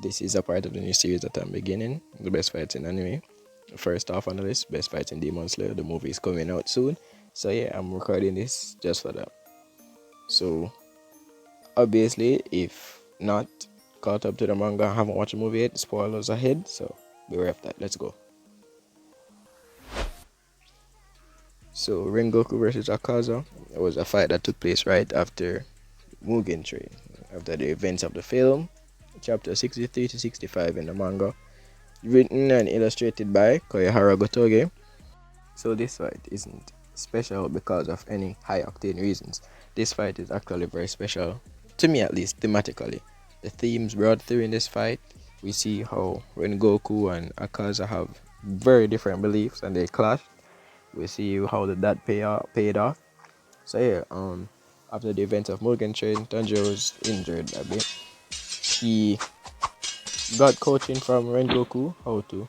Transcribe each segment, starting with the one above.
This is a part of the new series that I'm beginning, the best fights in anime. First off on the list, best fights in Demon Slayer. The movie is coming out soon, so yeah, I'm recording this just for that. So obviously, if not caught up to the manga, haven't watched the movie yet, spoilers ahead. So beware of that. Let's go. So Rengoku versus Akaza was a fight that took place right after Mugen Train, after the events of the film, chapter 63 to 65 in the manga, written and illustrated by Koyohara Gotoge. So this fight isn't special because of any high octane reasons. This fight is actually very special, to me at least, thematically. The themes brought through in this fight, we see how Rengoku and Akaza have very different beliefs and they clash. We see how that paid off. So yeah, after the events of Mugen Train, Tanjiro was injured a bit. He got coaching from Rengoku how to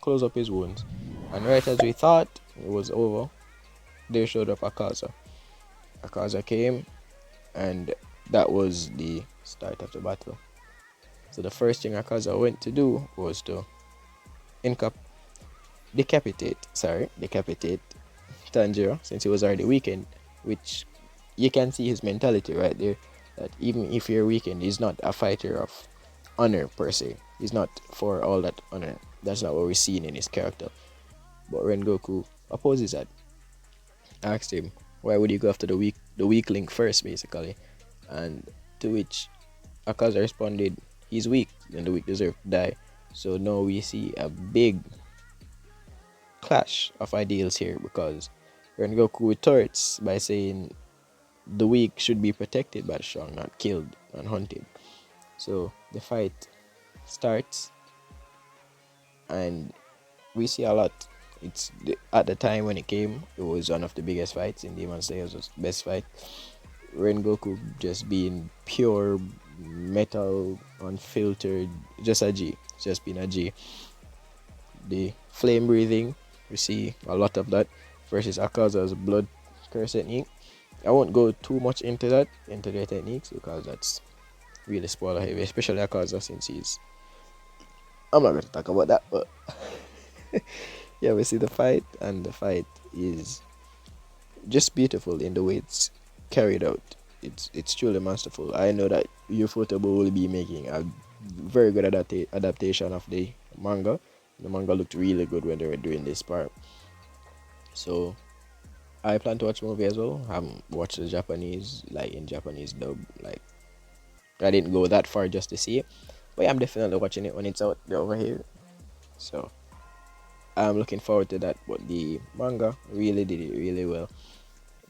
close up his wounds. And right as we thought it was over, there showed up Akaza. Akaza came, and that was the start of the battle. So the first thing Akaza went to do was to decapitate Tanjiro, since he was already weakened, which you can see his mentality right there, that even if you're weakened, he's not a fighter of honor per se. He's not for all that honor. That's not what we're seeing in his character. But Rengoku opposes that. Asked him, why would you go after the weakling first, basically? And to which Akaza responded, he's weak, and the weak deserve to die. So now we see a big clash of ideals here, because Rengoku retorts by saying the weak should be protected by the strong, not killed and hunted. So the fight starts, and we see a lot. At the time when it came, it was one of the biggest fights in Demon Slayer's was best fight. Rengoku just being pure metal, unfiltered, just a G, just being a G. The flame breathing, we see a lot of that versus Akaza's blood curse technique. I won't go too much into their techniques, because that's really spoiler heavy, especially Akaza, since he's. I'm not going to talk about that, but yeah, we see the fight, and the fight is just beautiful in the way it's carried out. It's truly masterful. I know that Ufotable will be making a very good adaptation of the manga. The manga looked really good when they were doing this part. So I plan to watch the movie as well. I haven't watched the Japanese, like in Japanese dub. Like, I didn't go that far just to see it, but yeah, I'm definitely watching it when it's out over here. So I'm looking forward to that. But the manga really did it really well.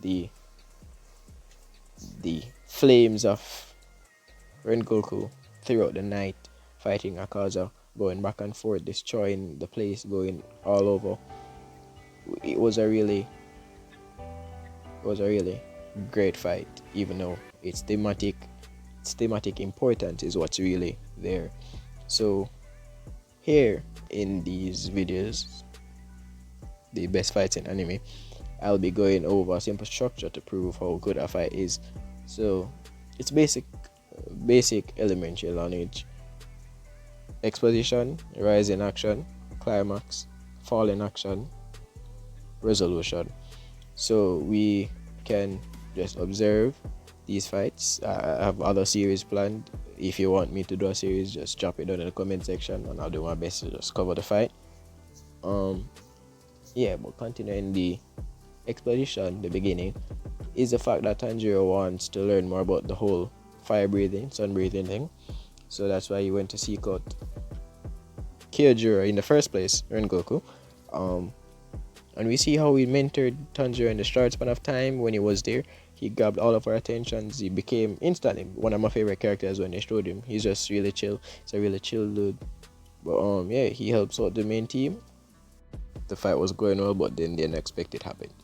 The flames of Rengoku throughout the night, fighting Akaza, going back and forth, destroying the place, going all over. It was a really great fight, even though its thematic importance is what's really there. So here in these videos, the best fights in anime, I'll be going over a simple structure to prove how good a fight is. So it's basic elementary knowledge: exposition, rise in action, climax, fall in action, resolution. So we can just observe these fights. I have other series planned. If you want me to do a series, just drop it down in the comment section, and I'll do my best to just cover the fight. But continuing the exposition, the beginning is the fact that Tanjiro wants to learn more about the whole fire breathing, sun breathing thing. So that's why he went to seek out Kyojuro in the first place, Rengoku. And we see how he mentored Tanjiro in the short span of time. When he was there, he grabbed all of our attentions. He became instantly one of my favorite characters when they showed him. He's just really chill. It's a really chill dude. But he helps out the main team. The fight was going well, but then the unexpected happened.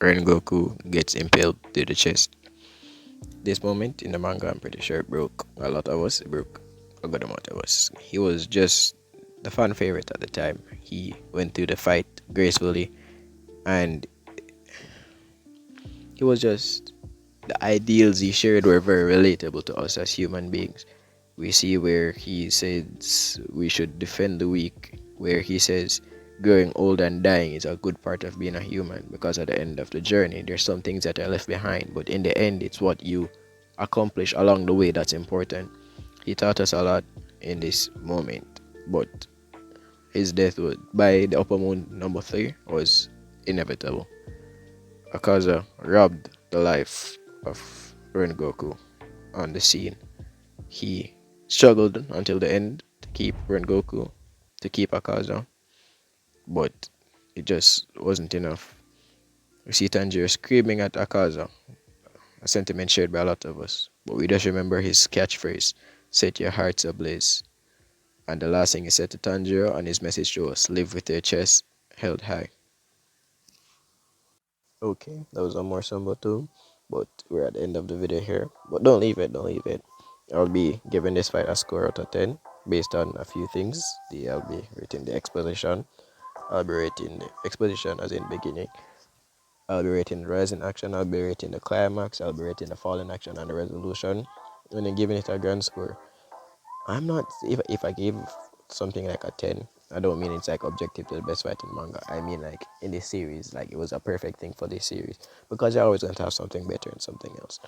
Rengoku gets impaled to the chest. This moment in the manga, I'm pretty sure it broke a lot of us. It broke a good amount of us. He was just the fan favorite at the time. He went through the fight gracefully, and he was just the ideals he shared were very relatable to us as human beings. We see where he says we should defend the weak, where he says growing old and dying is a good part of being a human because at the end of the journey, there's some things that are left behind, but in the end, it's what you accomplish along the way that's important. He taught us a lot in this moment, but his death was, by the upper moon number 3 was inevitable. Akaza robbed the life of Rengoku on the scene. He struggled until the end to keep Rengoku, to keep Akaza, but it just wasn't enough. We see Tanjiro screaming at Akaza, a sentiment shared by a lot of us, but we just remember his catchphrase, set your hearts ablaze. And the last thing he said to Tanjiro and his message to us, live with your chest held high. Okay, that was a more somber too, but we're at the end of the video here. But don't leave it, don't leave it. I'll be giving this fight a score out of 10 based on a few things. I'll be rating the exposition. I'll be rating the exposition as in beginning. I'll be rating the rising action. I'll be rating the climax. I'll be rating the falling action and the resolution. And then giving it a grand score. I'm not, if I give something like a 10, I don't mean it's like objective to the best fight in manga. I mean like in this series, like it was a perfect thing for this series because you're always going to have something better and something else.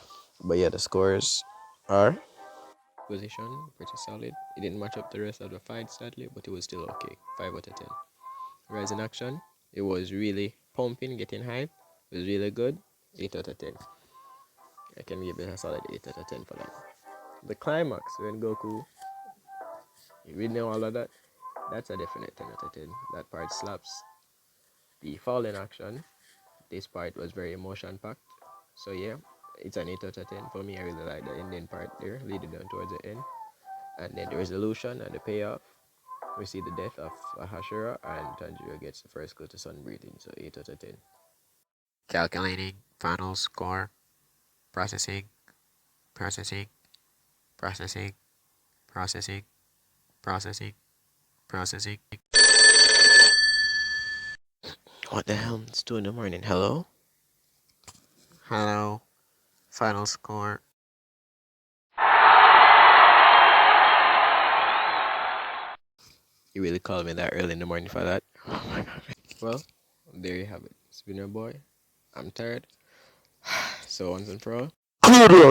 But yeah, the scores are position pretty solid. It didn't match up the rest of the fight sadly, but it was still okay. 5 out of 10. Rising action, it was really pumping, getting hype. It was really good. 8 out of 10. I can give it a solid 8 out of 10 for that. The climax when Goku, we know all of that. That's a definite 10 out of 10. That part slaps. The falling action, this part was very emotion packed. So yeah, it's an 8 out of 10 for me. I really like the ending part there, leading down towards the end. And then the resolution and the payoff. We see the death of Hashira and Tanjiro gets the first clue to sun breathing. So 8 out of 10. Calculating final score. Processing, processing, processing, processing, processing, processing. What the hell? It's 2 in the morning. Hello? Hello. Final score. You really called me that early in the morning for that? Well, there you have it. It's been your boy. I'm tired. So once and for all. Good